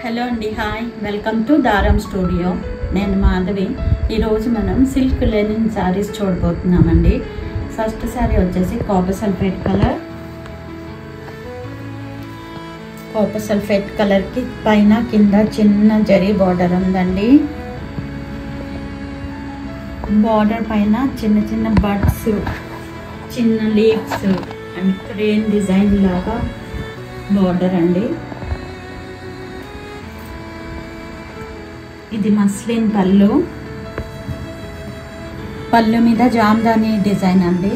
Hello అండి, hi, welcome to Dhaaram studio. నేను మాధవి. ఈరోజు మనం సిల్క్ లెనిన్ శారీస్ చూడబోతున్నామండి. ఫస్ట్ శారీ వచ్చేసి కాపర్ సల్ఫేట్ కలర్కి పైన కింద చిన్న జరీ బార్డర్ ఉందండి. బార్డర్ పైన చిన్న చిన్న బడ్స్, చిన్న లీవ్స్ అండ్ క్రేన్ డిజైన్ లాగా బార్డర్ అండి. ఇది మస్లిన్ పళ్ళు మీద జామ్దాని డిజైన్ అండి.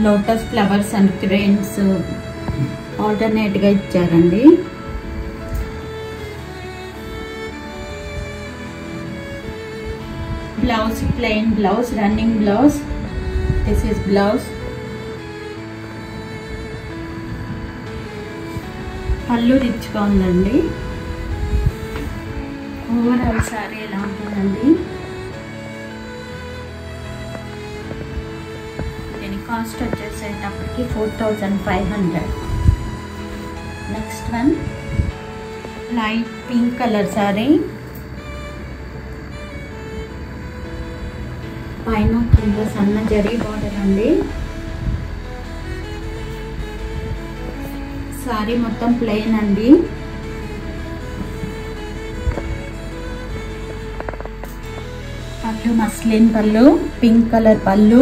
లోటస్ ఫ్లవర్స్ అండ్ క్రేన్స్ ఆల్టర్నేట్గా ఇచ్చారండి. Blouse plain blouse, running blouse. This is blouse. పళ్ళు రిచ్గా ఉందండి. ఓవరాల్ సారీ ఎలా ఉంటుందండి? దీని కాస్ట్ వచ్చేసేటప్పటికి 4500. Next one light pink colour sari. పైన కింద సన్న జరీ బార్డర్ అండి. సారీ మొత్తం ప్లెయిన్ అండి. Pallu muslin pallu, pink colour pallu.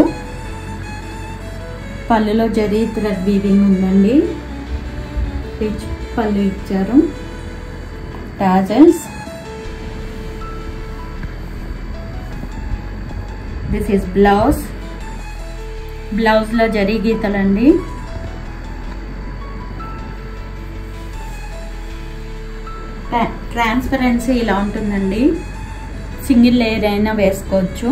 పళ్ళులో జరీ థ్రెడ్ వీవింగ్ ఉందండి. రిచ్ పళ్ళు ఇచ్చారు. టాజల్స్. This is blouse. బ్లౌజ్లో జరీ గీతలండి. ట్రాన్స్పరెన్సీ ఇలా ఉంటుందండి. సింగిల్ లేయర్ అయినా వేసుకోవచ్చు.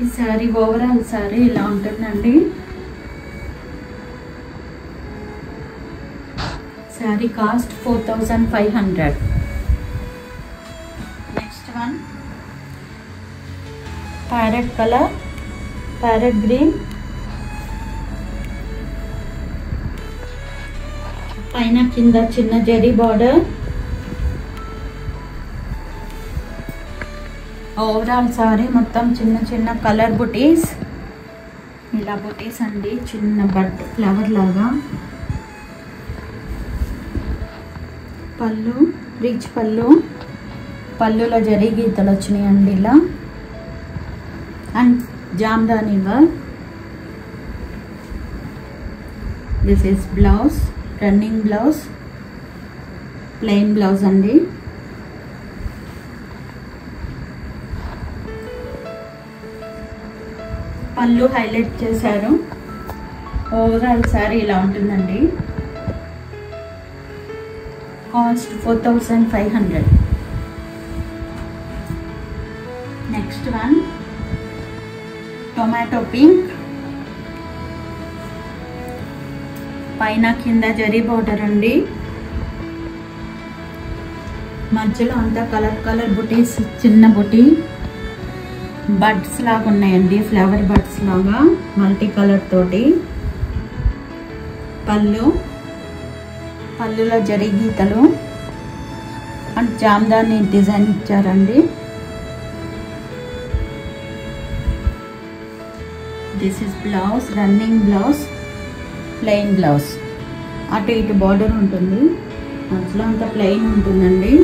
ఈ సారీ ఓవరాల్ సారీ ఇలా ఉంటుందండి. Sorry cost 4500. Next one parrot colour, parrot green. పైన కింద చిన్న జరీ బార్డర్. ఓవరాల్ సారీ మొత్తం చిన్న చిన్న కలర్ బుటీస్. ఇలా బుటీస్ అండి, చిన్న బడ్ ఫ్లవర్ లాగా. పళ్ళు రిచ్ పళ్ళు. పళ్ళులో జరీ గీతలు వచ్చినాయి అండి ఇలా. And Jamdani work. This is blouse, running blouse, plain blouse అండి. పళ్ళు హైలైట్ చేశారు. ఓవరాల్ సారీ ఇలా ఉంటుందండి. Cost 4500. Next one tomato pink. పైన కింద జరీ బార్డర్ అండి. మధ్యలో అంతా కలర్ బుటీస్, చిన్న బుటీ బడ్స్ లాగా ఉన్నాయండి. ఫ్లవర్ బడ్స్ లాగా మల్టీ కలర్ తోటి. పళ్ళులో జరీ గీతలు అండ్ జామ్దాని డిజైన్ ఇచ్చారండి. This is blouse, running blouse, plain blouse. అటు ఇటు బార్డర్ ఉంటుంది. మధ్యలో అంతా ప్లెయిన్ ఉంటుందండి.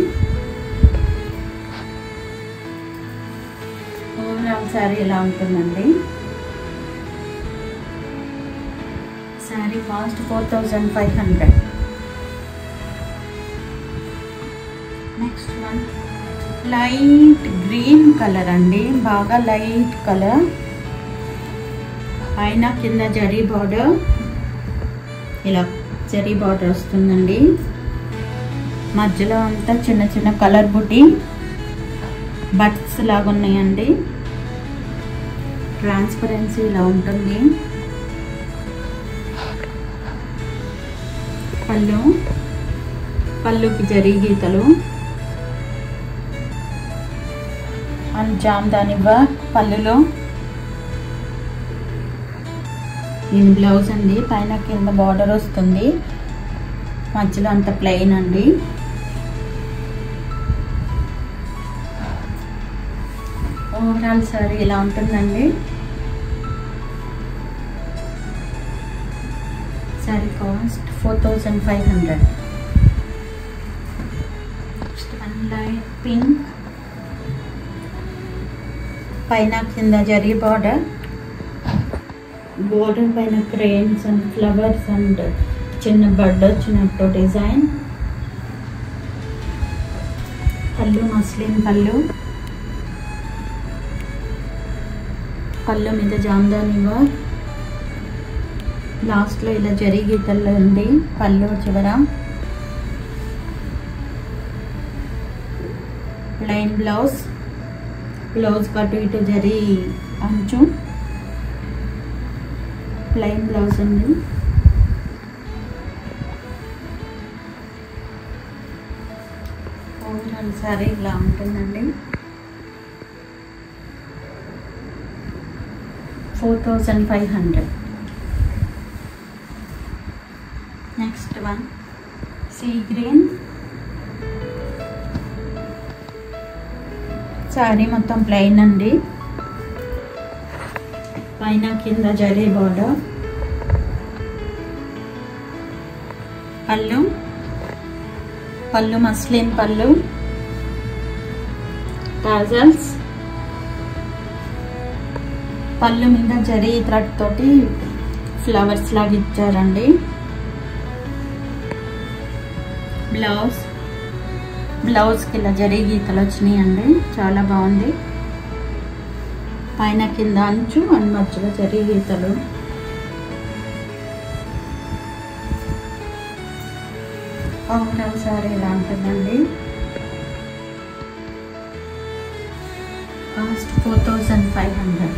సారీ ఇలా ఉంటుందండి. Sorry cost 4500. Next one light green colour అండి. బాగా లైట్ కలర్. పైన కింద జరీ బార్డర్. ఇలా జరీ బార్డర్ వస్తుందండి. మధ్యలో అంతా చిన్న చిన్న కలర్ బుటీ బడ్స్ లాగా ఉన్నాయండి. ట్రాన్స్పరెన్సీ ఇలా ఉంటుంది. పళ్ళుకి జరీ గీతలు అండ్ జామ్దాని వర్క్ పళ్ళులో. దీని బ్లౌజ్ అండి. పైన కింద బార్డర్ వస్తుంది. మధ్యలో అంత ప్లెయిన్ అండి. ఓవరాల్ సారీ ఇలా ఉంటుందండి. Sorry cost 4500. Next one light pink, పైన కింద జరీ బార్డర్ పైన క్రేన్స్ అండ్ ఫ్లవర్స్ అండ్ చిన్న బర్డ్ వచ్చినట్టు డిజైన్. పళ్ళు మస్లిన్ పళ్ళు మీద జామ్దాని వర్క్, లాస్ట్లో ఇలా జరీ గీతల్లో ఉంది పళ్ళు చివర. ప్లెయిన్ బ్లౌజ్ కటు ఇటు జరీ అంచు, ప్లెయిన్ బ్లౌజ్ ఉంది. ఓవరాల్ సారీ ఇలా ఉంటుందండి. 4500. Next one sea green. Sorry మొత్తం ప్లెయిన్ అండి. పైన కింద జరీ బార్డర్, పళ్ళు మస్లిన్ టాజల్స్, పళ్ళు మీద జరీ థ్రెడ్ తోటి ఫ్లవర్స్ లాగా ఇచ్చారండి. బ్లౌజ్కి ఇలా జరీ గీతలు వచ్చినాయి అండి, చాలా బాగుంది. పైన కింద అంచు అండ్ మధ్యలో జరీ గీతలు. ఓవరాల్ సారీ ఇలా ఉంటుందండి. Cost 4500.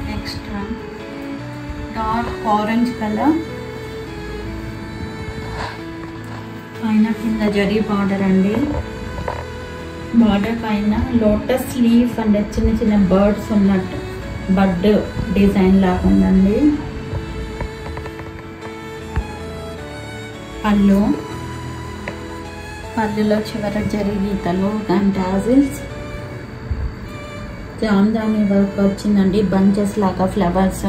Next one dark orange colour, పైన కింద జరీ బార్డర్ అండి. బార్డర్ పైన లోటస్ లీఫ్ అండ్ చిన్న చిన్న బర్డ్స్ ఉన్నట్టు బర్డ్ డిజైన్ లాగా ఉందండి. పళ్ళులో చివర జరీ గీతలు అండ్ టాజిల్స్, జామ్దాని వర్క్ వచ్చిందండి, బంచెస్ లాగా ఫ్లవర్స్.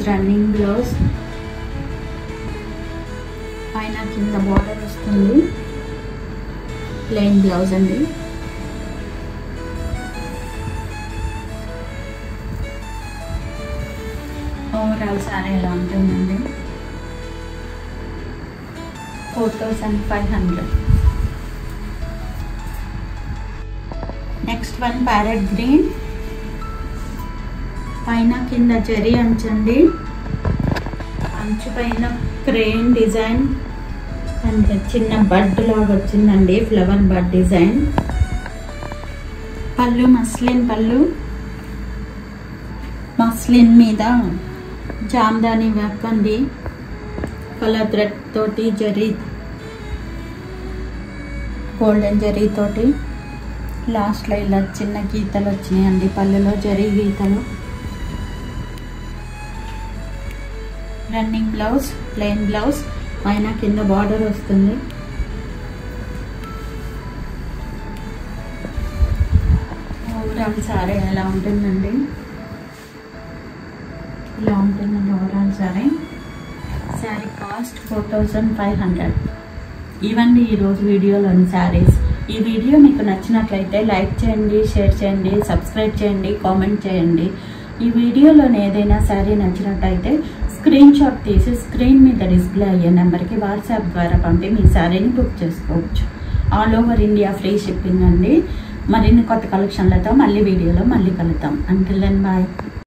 రన్నింగ్ బ్లౌజ్, పైన కింద బార్డర్ వస్తుంది. ప్లెయిన్ బ్లౌజ్ అండి. ఓవరాల్ సారీ ఎలా ఉంటుందండి. 4500. నెక్స్ట్ వన్ ప్యారెట్ గ్రీన్, పైన కింద జరీ అంచండి, అంచు పైన క్రేన్ డిజైన్ అండ్ చిన్న బడ్ లాగా వచ్చిందండి, ఫ్లవర్ బడ్ డిజైన్. పళ్ళు మస్లిన్ మీద జామ్దాని వర్క్ అండి, కలర్ థ్రెడ్ తోటి జరీ, గోల్డెన్ జరీ తోటి లాస్ట్లో ఇలా చిన్న గీతలు వచ్చినాయండి, పళ్ళులో జరీ గీతలు. రన్నింగ్ బ్లౌజ్, ప్లెయిన్ బ్లౌజ్, పైన కింద బార్డర్ వస్తుంది. ఓవరాల్ సారీ ఎలా ఉంటుందండి, ఇలా ఉంటుందండి ఓవరాల్ సారీ. శారీ కాస్ట్ 4500. ఇవన్నీ ఈరోజు వీడియోలోని శారీస్. ఈ వీడియో మీకు నచ్చినట్లయితే లైక్ చేయండి, షేర్ చేయండి, సబ్స్క్రైబ్ చేయండి, కామెంట్ చేయండి. ఈ వీడియోలోని ఏదైనా శారీ నచ్చినట్టయితే స్క్రీన్ షాట్ తీసి స్క్రీన్ మీద డిస్ప్లే అయ్యే నెంబర్కి వాట్సాప్ ద్వారా పంపి మీ శారీని బుక్ చేసుకోవచ్చు. All over India free shipping అండి. మరిన్ని కొత్త కలెక్షన్లతో మళ్ళీ వీడియోలో మళ్ళీ కలుద్దాం. Until then bye.